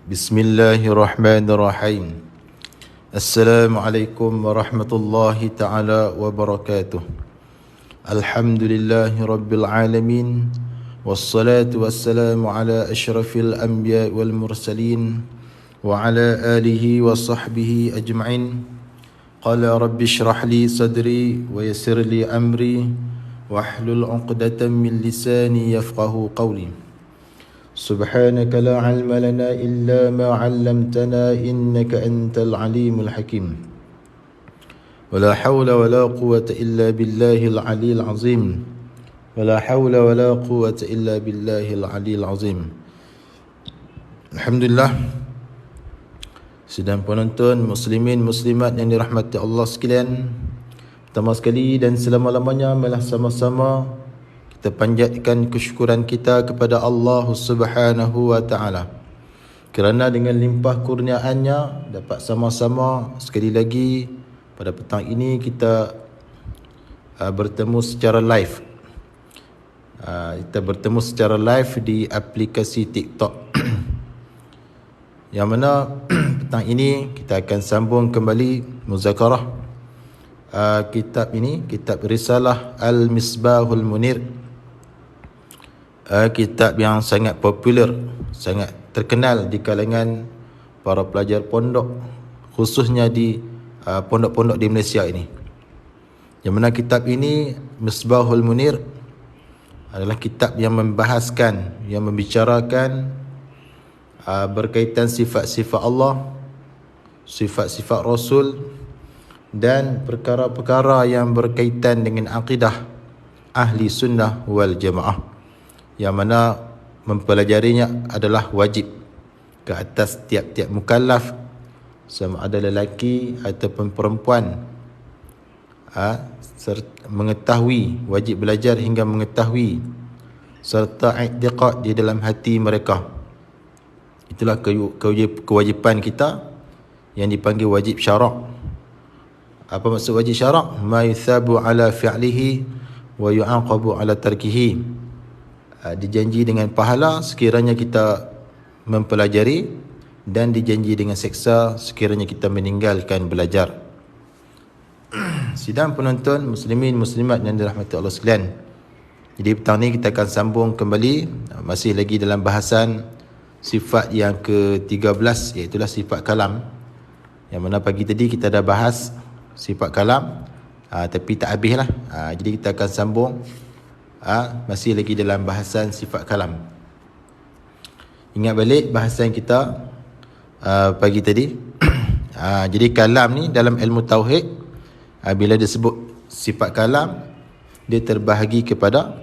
Bismillahirrahmanirrahim. Assalamualaikum warahmatullahi ta'ala wabarakatuh. Alhamdulillahi rabbil alamin. Wassalatu wassalamu ala ashrafil anbiya wal mursalin wa ala alihi wa sahbihi ajma'in. Qala rabbi shrah li sadri wa yassir li amri wahlul 'uqdatam min lisani yafqahu qawli. Subhanaka la ilma lana illa ma 'allamtana innaka antal alimul hakim. Wala hawla wala quwwata illa billahil aliyil azim. Wala hawla wala quwwata illa billahil aliyil azim. Alhamdulillah, sedang penonton muslimin muslimat yang dirahmati Allah sekalian, pertama sekali dan selama-lamanya malah sama-sama kita panjatkan kesyukuran kita kepada Allah Subhanahu wa taala, kerana dengan limpah kurniaannya dapat sama-sama sekali lagi pada petang ini kita bertemu secara live. Kita bertemu secara live di aplikasi TikTok. Yang mana petang ini kita akan sambung kembali muzakarah kitab ini, kitab Risalah Al-Misbahul Munir. Kitab yang sangat popular, sangat terkenal di kalangan para pelajar pondok, khususnya di pondok-pondok di Malaysia ini. Yang mana kitab ini, Misbahul Munir, adalah kitab yang membahaskan, yang membicarakan berkaitan sifat-sifat Allah, sifat-sifat Rasul, dan perkara-perkara yang berkaitan dengan akidah Ahli Sunnah wal Jamaah, yang mana mempelajarinya adalah wajib ke atas tiap-tiap mukallaf, sama ada lelaki ataupun perempuan, mengetahui, wajib belajar hingga mengetahui serta i'tiqad di dalam hati mereka. Itulah kewajipan kita yang dipanggil wajib syarak. Apa maksud wajib syarak? Ma yuthabu ala fi'lihi wa yu'aqabu ala tarkihi. Dijanji dengan pahala sekiranya kita mempelajari, dan dijanji dengan seksa sekiranya kita meninggalkan belajar. Sidang penonton muslimin muslimat yang dirahmati Allah sekalian, jadi petang ni kita akan sambung kembali, masih lagi dalam bahasan sifat yang ke-13, iaitu sifat kalam. Yang mana pagi tadi kita dah bahas sifat kalam, tapi tak habis lah. Jadi kita akan sambung, masih lagi dalam bahasan sifat kalam. Ingat balik bahasan kita pagi tadi. Jadi kalam ni dalam ilmu tauhid, bila disebut sifat kalam, dia terbahagi kepada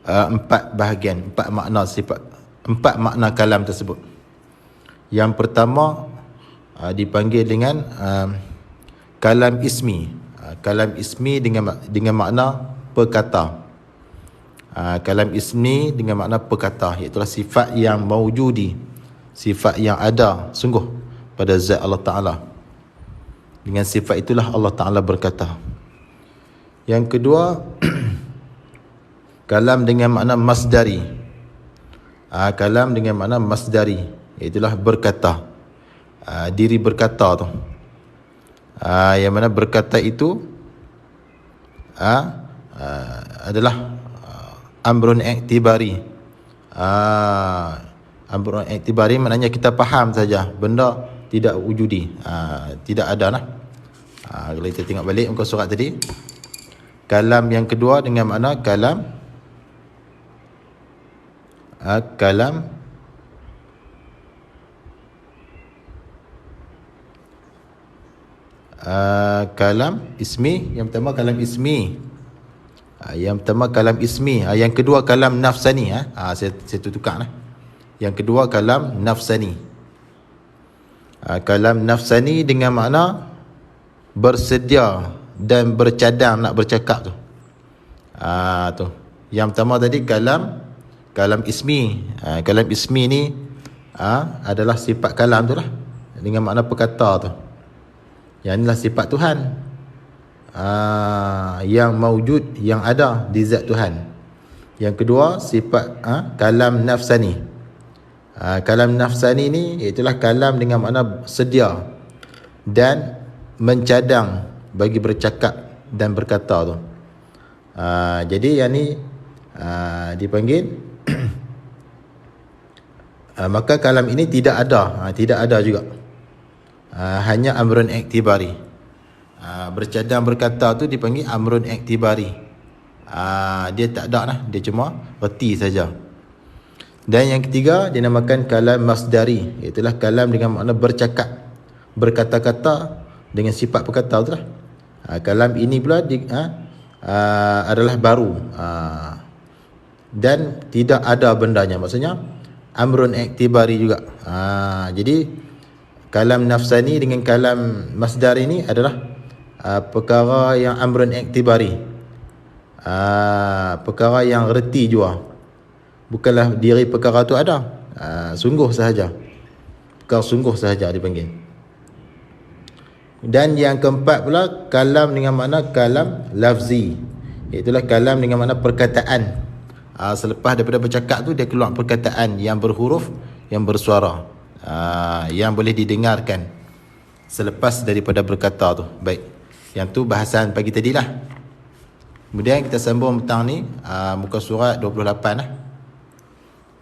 4 bahagian, 4 makna sifat, 4 makna kalam tersebut. Yang pertama dipanggil dengan kalam ismi. Kalam ismi dengan makna perkata. Kalam ismi dengan makna perkata, iaitu sifat yang maujudi, sifat yang ada sungguh pada zat Allah Ta'ala. Dengan sifat itulah Allah Ta'ala berkata. Yang kedua, kalam dengan makna masdari. Kalam dengan makna masdari, iaitulah berkata, diri berkata tu. Yang mana berkata itu adalah amrun i'tibari. Amrun i'tibari maknanya kita faham saja, benda tidak wujudi, tidak ada lah. Kalau kita tengok balik muka surat tadi, kalam yang kedua dengan makna kalam kalam ismi. Yang pertama kalam ismi. Yang pertama kalam ismi. Yang kedua kalam nafsani. Saya tukar lah. Yang kedua kalam nafsani. Kalam nafsani dengan makna bersedia dan bercadang nak bercakap tu. Tu. Yang pertama tadi kalam ismi. Kalam ismi ni adalah sifat kalam tu lah, dengan makna perkata tu. Yang inilah sifat Tuhan, yang maujud, yang ada di zat Tuhan. Yang kedua sifat kalam nafsani. Kalam nafsani ni iaitulah kalam dengan makna sedia dan mencadang bagi bercakap dan berkata tu. Jadi yang ni dipanggil maka kalam ini tidak ada juga. Hanya amrun iktibari. Bercadang berkata tu dipanggil amrun iktibari. Dia tak ada lah, dia cuma reti saja. Dan yang ketiga dinamakan kalam masdari, itulah kalam dengan makna bercakap, berkata-kata dengan sifat perkata tu lah. Kalam ini pula adalah baru dan tidak ada bendanya, maksudnya amrun iktibari juga. Jadi kalam nafsani dengan kalam masdari ini adalah perkara yang amrun iktibari, perkara yang reti jua, bukanlah diri perkara tu ada, sungguh sahaja, perkara sungguh sahaja dipanggil. Dan yang keempat pula kalam dengan makna kalam lafzi, iaitulah kalam dengan makna perkataan. Selepas daripada bercakap tu dia keluar perkataan yang berhuruf, yang bersuara, yang boleh didengarkan selepas daripada berkata tu. Baik, yang tu bahasan pagi tadilah. Kemudian kita sambung petang ni muka surat 28 lah.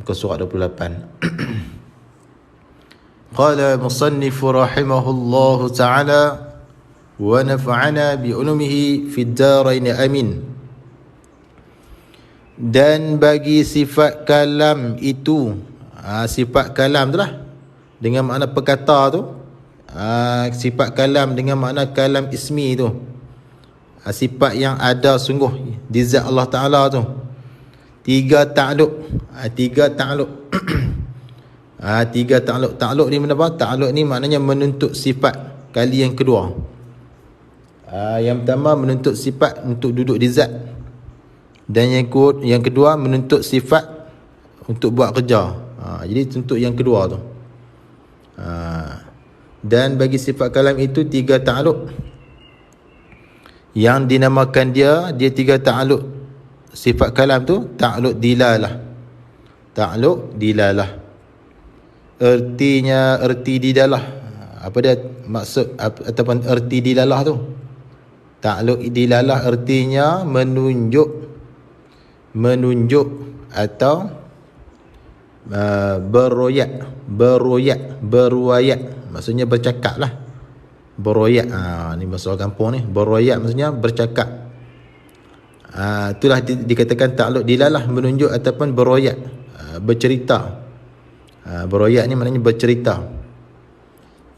Muka surat 28. Qala musannif rahimahullahu ta'ala wa nafa'ana bi ulumihi fid darain amin. Dan bagi sifat kalam itu, sifat kalam tu lah dengan makna perkata tu, sifat kalam dengan makna kalam ismi tu, sifat yang ada sungguh di zat Allah Ta'ala tu. Tiga ta'aluk. Tiga ta'aluk. Ta'aluk ni mana apa? Ta'aluk ni maknanya menuntut sifat kali yang kedua. Yang pertama menuntut sifat untuk duduk di zat, dan yang kedua menuntut sifat untuk buat kerja. Jadi untuk yang kedua tu. Dan bagi sifat kalam itu tiga ta'aluk yang dinamakan dia tiga ta'aluk. Sifat kalam tu ta'aluk dilalah. Ta'aluk dilalah. Erti dilalah. Apa dia maksud ataupun erti dilalah tu? Ta'aluk dilalah ertinya menunjuk atau beruayat, maksudnya bercakap lah. Beruayat, ni masalah kampung ni. Beruayat maksudnya bercakap. Itulah dikatakan ta'aluk dilalah, menunjuk ataupun beruayat, bercerita. Beruayat ni maknanya bercerita.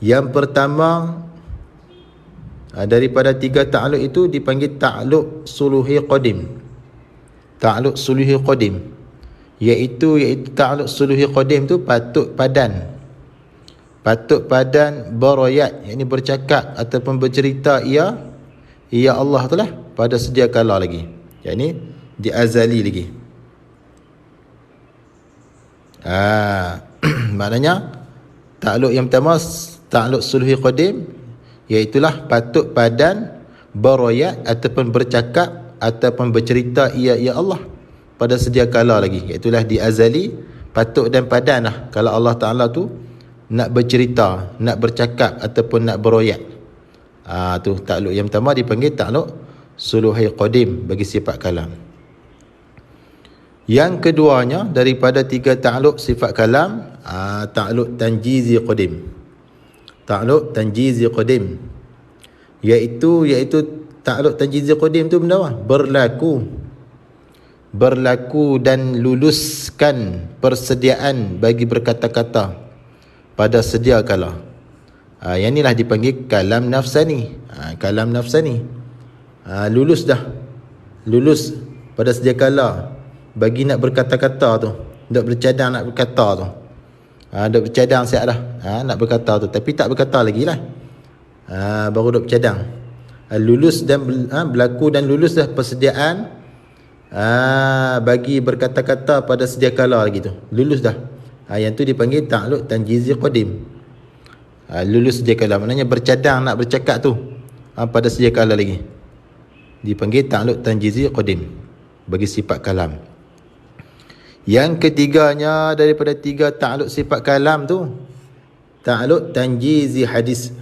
Yang pertama daripada tiga ta'aluk itu dipanggil ta'aluk suluhi qadim. Ta'aluk suluhi qadim iaitu ta'aluk suluhi qadim tu patut padan beroyat, yakni bercakap ataupun bercerita ia Allah tu lah pada sedia kala lagi, yakni di azali lagi. Maknanya ta'aluk yang pertama ta'aluk suluhi qadim, iaitulah patut padan beroyat ataupun bercakap ataupun bercerita ia Allah pada sedia kala lagi, iaitulah di azali, patut dan padan lah kalau Allah Ta'ala tu nak bercerita, nak bercakap ataupun nak beroyat. Tu ta'aluk yang pertama dipanggil ta'aluk suluhi qadim bagi sifat kalam. Yang keduanya daripada tiga ta'aluk sifat kalam, ta'aluk tanjizi qadim. Ta'aluk tanjizi qadim iaitu ta'aluk tanjizi qadim tu benda apa? Berlaku dan luluskan persediaan bagi berkata-kata pada sedia kala. Yang inilah dipanggil kalam nafsani. Kalam nafsani lulus pada sedia kala bagi nak berkata-kata tu, nak bercadang nak berkata tu. Nak bercadang siap dah, nak berkata tu tapi tak berkata lagi lah, baru duk bercadang. Lulus dan berlaku dan lulus dah persediaan bagi berkata-kata pada sedia kala lagi tu, lulus dah. Yang tu dipanggil ta'aluk tanjizi qadim. Lulus sedia kala maknanya bercadang nak bercakap tu pada sedia kala lagi, dipanggil ta'aluk tanjizi qadim bagi sifat kalam. Yang ketiganya daripada tiga ta'aluk sifat kalam tu, ta'aluk tanjizi hadis.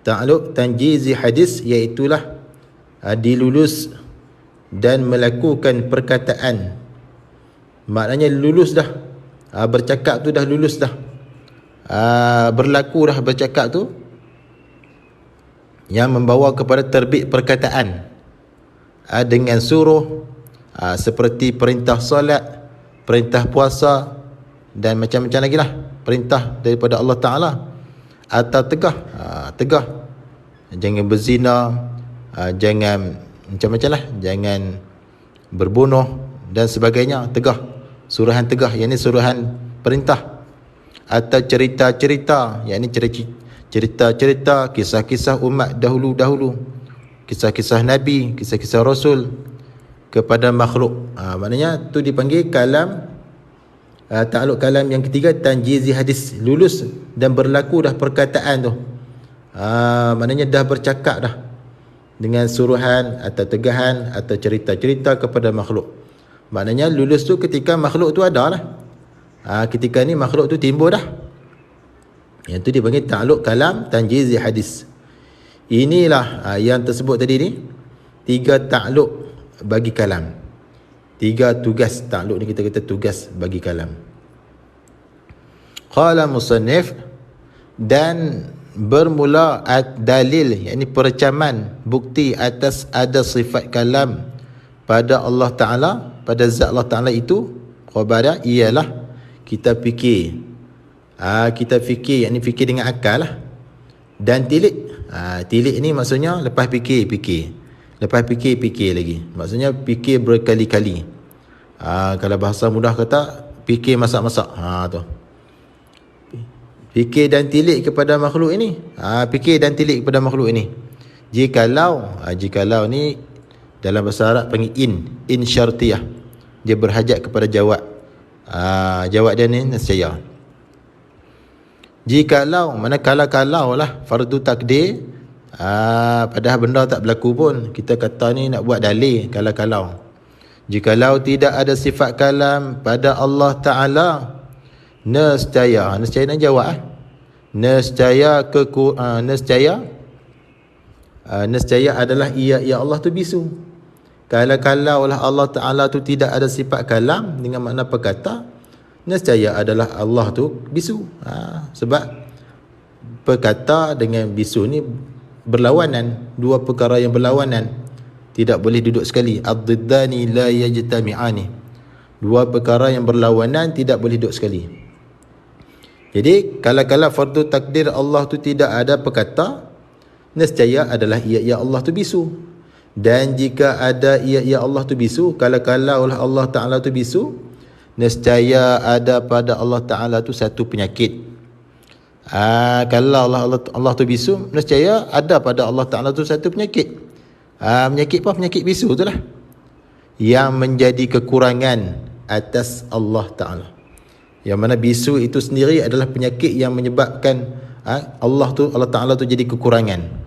Ta'aluk tanjizi hadis iaitulah dilulus dan melakukan perkataan. Maknanya lulus dah, bercakap tu dah lulus dah, berlaku dah bercakap tu, yang membawa kepada terbit perkataan dengan suruh, seperti perintah solat, perintah puasa dan macam-macam lagi lah perintah daripada Allah Ta'ala. Atau tegah, jangan berzina, jangan macam-macam lah, jangan berbunuh dan sebagainya. Tegah, suruhan tegah, yang ni suruhan perintah. Atau cerita-cerita, yang ni cerita-cerita kisah-kisah umat dahulu-dahulu, kisah-kisah Nabi, kisah-kisah Rasul kepada makhluk. Maknanya tu dipanggil kalam. Ta'aluk kalam yang ketiga tanjizi hadis, lulus dan berlaku dah perkataan tu. Maknanya dah bercakap dah dengan suruhan atau tegahan atau cerita-cerita kepada makhluk. Maknanya lulus tu ketika makhluk tu ada lah. Ketika ni makhluk tu timbul dah. Yang tu dipanggil ta'aluk kalam tanjizi hadis. Inilah yang tersebut tadi ni, tiga ta'aluk bagi kalam. Tiga tugas ta'aluk ni, kita kata tugas bagi kalam. Qala musannif, dan bermula dalil, yakni percaman, bukti atas ada sifat kalam pada Allah Ta'ala, pada zat Allah Ta'ala itu, khabarnya ialah kita fikir. Kita fikir, yakni fikir dengan akal lah. Dan tilik. Tilik ni maksudnya lepas fikir. Lepas fikir lagi. Maksudnya fikir berkali-kali. Kalau bahasa mudah kata, fikir masak-masak. Tu. Fikir dan tilik kepada makhluk ini. Fikir dan tilik kepada makhluk ini. Jikalau ni dalam bahasa Arab panggil in syartiyah. Dia berhajat kepada jawab. Jawab dia ni nescaya. Jikalau, mana kalau lah fardu takdir, padahal benda tak berlaku pun, kita kata ni nak buat dalil kalau. Jikalau tidak ada sifat kalam pada Allah Ta'ala, nescaya nak jawab. Nescaya adalah ia Allah tu bisu. Kalau lah Allah Ta'ala tu tidak ada sifat kalam dengan makna perkata, nescaya adalah Allah tu bisu. Sebab perkata dengan bisu ni berlawanan, dua perkara yang berlawanan, tidak boleh duduk sekali. Ad-diddani la yajtami'ani, dua perkara yang berlawanan tidak boleh duduk sekali. Jadi kalau fardu takdir Allah tu tidak ada perkata, nescaya adalah ia Allah tu bisu. Dan jika ada ia Allah tu bisu, kalau Allah Ta'ala tu bisu, nescaya ada pada Allah Ta'ala tu satu penyakit. Kalau Allah tu bisu, nescaya ada pada Allah Ta'ala tu satu penyakit. Penyakit apa? Penyakit bisu tu lah, yang menjadi kekurangan atas Allah Ta'ala. Yang mana bisu itu sendiri adalah penyakit yang menyebabkan Allah Ta'ala tu jadi kekurangan.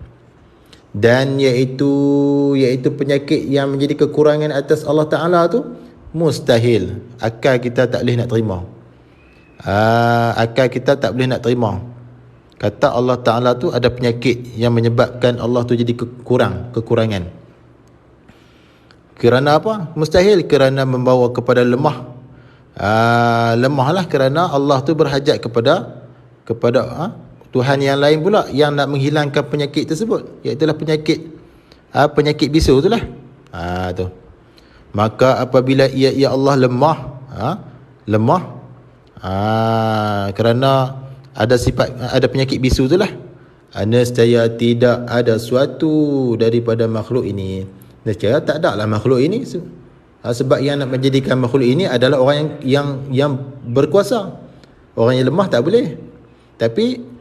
Dan iaitu penyakit yang menjadi kekurangan atas Allah Ta'ala tu mustahil. Akal kita tak boleh nak terima. Akal kita tak boleh nak terima. Kata Allah Ta'ala tu ada penyakit yang menyebabkan Allah tu jadi kekurangan. Kerana apa? Mustahil. Kerana membawa kepada lemah. Lemahlah kerana Allah tu berhajat kepada Tuhan yang lain pula yang nak menghilangkan penyakit tersebut, iaitulah penyakit bisu itulah. Tu. Maka apabila ia Allah lemah kerana ada penyakit bisu itulah, nescaya tidak ada suatu daripada makhluk ini. Nescaya tak ada lah makhluk ini. Sebab yang nak menjadikan makhluk ini adalah orang yang berkuasa. Orang yang lemah tak boleh. Tapi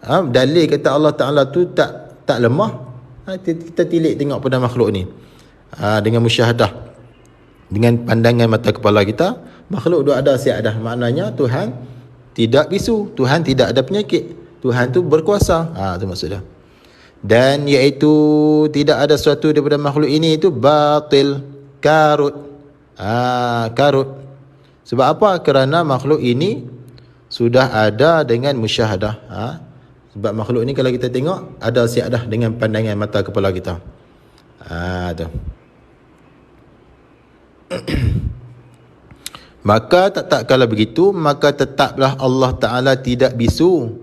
dalil kata Allah Ta'ala tu tak lemah, kita tilik tengok pada makhluk ni dengan musyahadah, dengan pandangan mata kepala kita, makhluk tu ada siap dah. Maknanya Tuhan tidak bisu, Tuhan tidak ada penyakit, Tuhan tu berkuasa. Tu maksudnya. Dan iaitu tidak ada sesuatu daripada makhluk ini itu batil, karut. Sebab apa? Kerana makhluk ini sudah ada dengan musyahadah. Sebab makhluk ni kalau kita tengok ada siap dah dengan pandangan mata kepala kita. Tu. Maka tak kalau begitu, maka tetaplah Allah Ta'ala tidak bisu.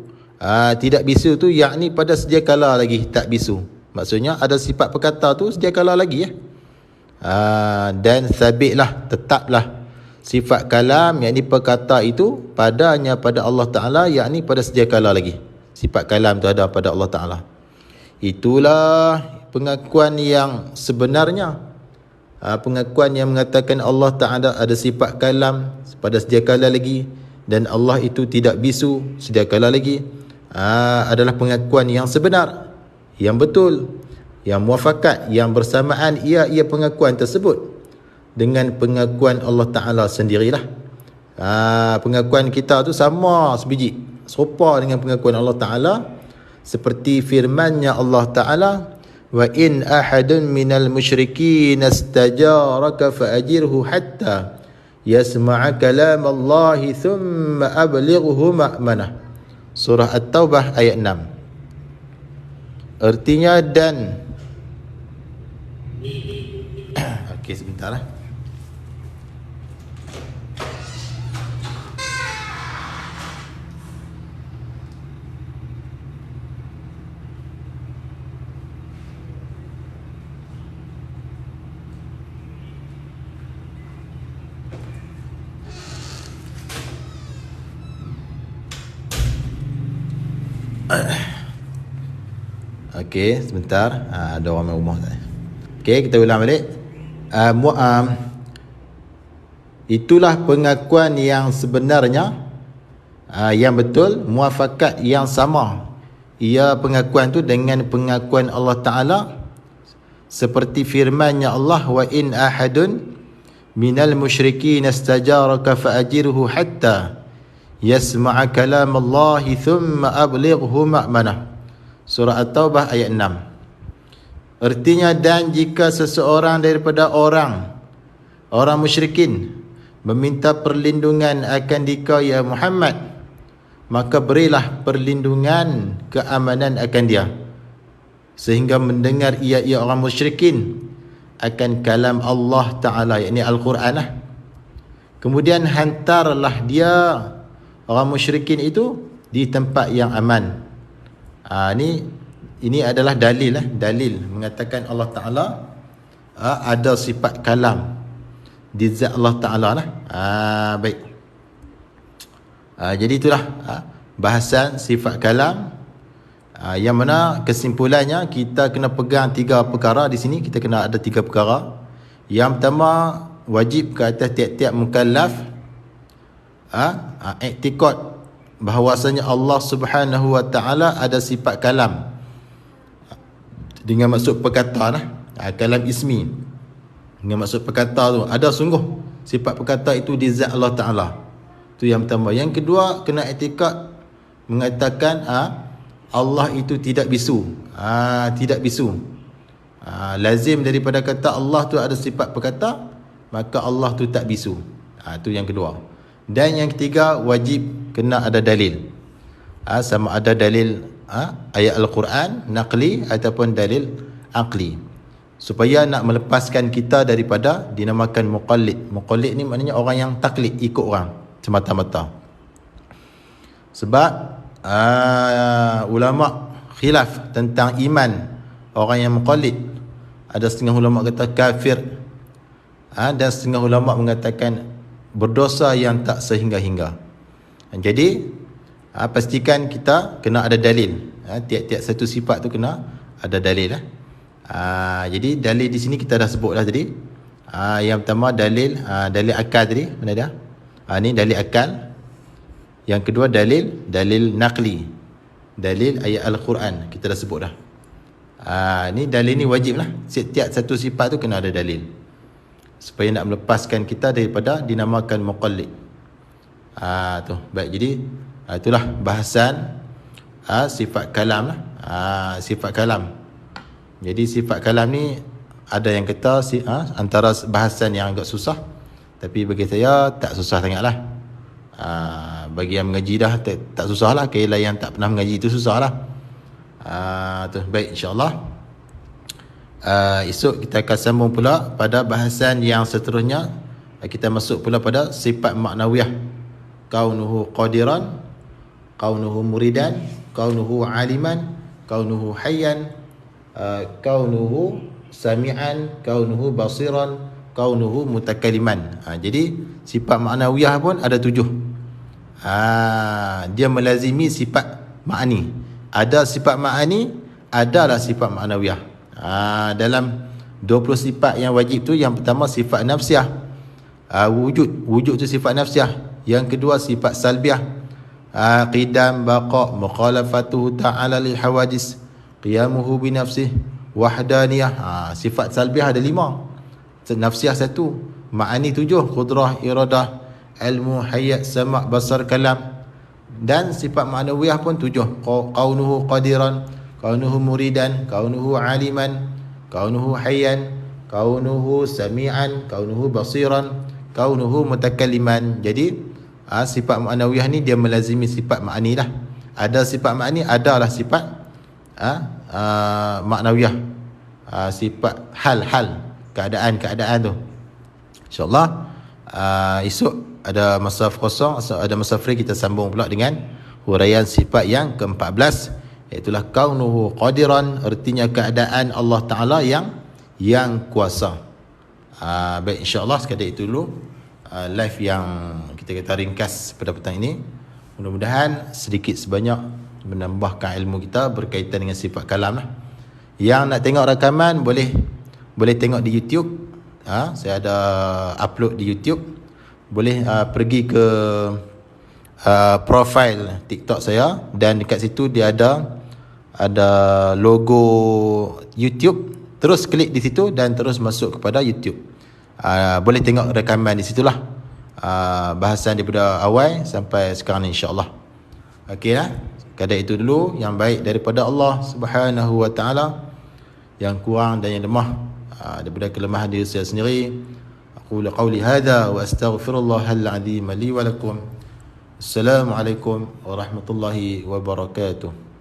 Tidak bisu tu yakni pada sedia kala lagi tak bisu. Maksudnya ada sifat perkata tu sedia kala lagi ya. Dan sabitlah, tetaplah sifat kalam yakni perkata itu padanya pada Allah Ta'ala yakni pada sedia kala lagi. Sifat kalam tu ada pada Allah Ta'ala. Itulah pengakuan yang sebenarnya. Pengakuan yang mengatakan Allah Ta'ala ada sifat kalam pada sedia kala lagi dan Allah itu tidak bisu sedia kala lagi, adalah pengakuan yang sebenar, yang betul, yang muafakat, yang bersamaan ia pengakuan tersebut dengan pengakuan Allah Ta'ala sendirilah. Pengakuan kita tu sama sebiji, serupa dengan pengakuan Allah Ta'ala, seperti firman-Nya Allah Ta'ala, wa in ahadun minal musyrikin istajaraka faajirhu hatta yasma'a kalam Allah thumma ablighu ma'manah. Surah At-Taubah ayat 6. Artinya dan okey, sebentarlah. Okey, sebentar. Ada orang main rumah tadi. Okey, kita ulang balik. Itulah pengakuan yang sebenarnya, yang betul, muafakat yang sama. Ia pengakuan tu dengan pengakuan Allah Ta'ala, seperti firman-Nya Allah, wa in ahadun minal musyrikin istajaraka faajirhu hatta yasma'a kalam Allah thumma ablighu ma'manah. Surah At-Taubah ayat 6. Artinya, dan jika seseorang daripada orang musyrikin meminta perlindungan akan dikau ya Muhammad, maka berilah perlindungan, keamanan akan dia, sehingga mendengar ia orang musyrikin akan kalam Allah Ta'ala, yakni Al-Quran lah. Kemudian hantarlah dia, orang musyrikin itu, di tempat yang aman. Ini adalah dalil mengatakan Allah Ta'ala ada sifat kalam di zat Allah Ta'ala lah. Baik. Jadi itulah bahasan sifat kalam, yang mana kesimpulannya kita kena pegang 3 perkara di sini. Kita kena ada 3 perkara. Yang pertama, wajib ke atas tiap-tiap mukallaf i'tikad bahawasanya Allah Subhanahu wa Ta'ala ada sifat kalam, dengan maksud perkataan kalam ismi, dengan maksud perkata tu ada sungguh sifat perkata itu di zat Allah Ta'ala. Itu yang pertama. Yang kedua, kena i'tikad mengatakan Allah itu tidak bisu. Tidak bisu. Lazim daripada kata Allah tu ada sifat perkata, maka Allah tu tak bisu. Itu yang kedua. Dan yang ketiga, wajib kena ada dalil. Sama ada dalil ayat Al-Quran naqli ataupun dalil aqli, supaya nak melepaskan kita daripada dinamakan muqallid. Muqallid ni maknanya orang yang taklid, ikut orang semata-mata. Sebab ulama khilaf tentang iman orang yang muqallid. Ada setengah ulama kata kafir, dan setengah ulama mengatakan berdosa yang tak sehingga-hingga. Jadi pastikan kita kena ada dalil. Tiap-tiap satu sifat tu kena ada dalil lah. Jadi dalil di sini kita dah sebut dah tadi. Yang pertama dalil akal tadi, mana dia? Ni dalil akal. Yang kedua dalil naqli, dalil ayat Al-Quran, kita dah sebut dah. Ni dalil ni wajib lah. Setiap satu sifat tu kena ada dalil, supaya nak melepaskan kita daripada dinamakan muqallid. Tu. Baik, jadi itulah bahasan sifat kalam lah. Sifat kalam. Jadi sifat kalam ni ada yang kata antara bahasan yang agak susah, Tapi bagi saya tak susah sangatlah. Bagi yang mengaji dah tak susah lah. Kalau yang tak pernah mengaji itu susah lah. Baik, insyaAllah. Esok kita akan sambung pula pada bahasan yang seterusnya. Kita masuk pula pada sifat maknawiyah. Kaunuhu qadiran, kaunuhu muridan, kaunuhu aliman, kaunuhu hayyan, kaunuhu sami'an, kaunuhu basiran, kaunuhu mutakaliman. Jadi sifat maknawiyah pun ada 7. Dia melazimi sifat ma'ani. Ada sifat ma'ani, adalah sifat maknawiyah. Dalam 20 sifat yang wajib tu, yang pertama sifat nafsiyah. Wujud tu sifat nafsiyah. Yang kedua sifat salbiyah. Qidam, baqa, mukhalafatuhu ta'ala lil hawadis, qiyamuhu bi nafsih, wahdaniyah. Sifat salbiyah ada 5. Nafsiyah 1, ma'ani 7, qudrah, iradah, ilmu, hayat, sama', basar, kalam. Dan sifat ma'nawiyah pun 7. Kaunuhu qadiran, kaunuhu muridan, kaunuhu aliman, kaunuhu hayyan, kaunuhu sami'an, kaunuhu basiran, kaunuhu mutakalliman. Jadi sifat ma'nawiyah ni dia melazimi sifat ma'ani lah. Ada sifat ma'ani, adalah sifat ma'nawiyah. Sifat hal-hal, keadaan-keadaan tu. InsyaAllah esok ada masa kosong, ada masa free, kita sambung pula dengan huraian sifat yang ke-14, iaitulah kaunuhu qadiran, artinya keadaan Allah Ta'ala yang kuasa. Baik, insyaAllah sekadar itu dulu live yang kita ringkas pada petang ini. Mudah-mudahan sedikit sebanyak menambahkan ilmu kita berkaitan dengan sifat kalam lah. Yang nak tengok rakaman boleh tengok di YouTube. Saya ada upload di YouTube. Boleh pergi ke profile TikTok saya, dan dekat situ dia ada logo YouTube. Terus klik di situ dan terus masuk kepada YouTube. Boleh tengok rekaman di situlah. Bahasan daripada awal sampai sekarang insya-Allah. Okeylah. Kadar itu dulu, yang baik daripada Allah Subhanahu wa taala, yang kurang dan yang lemah daripada kelemahan diri saya sendiri. Aqulu qawli hadha wa astaghfirullahal azim li wa lakum. Assalamualaikum warahmatullahi wabarakatuh.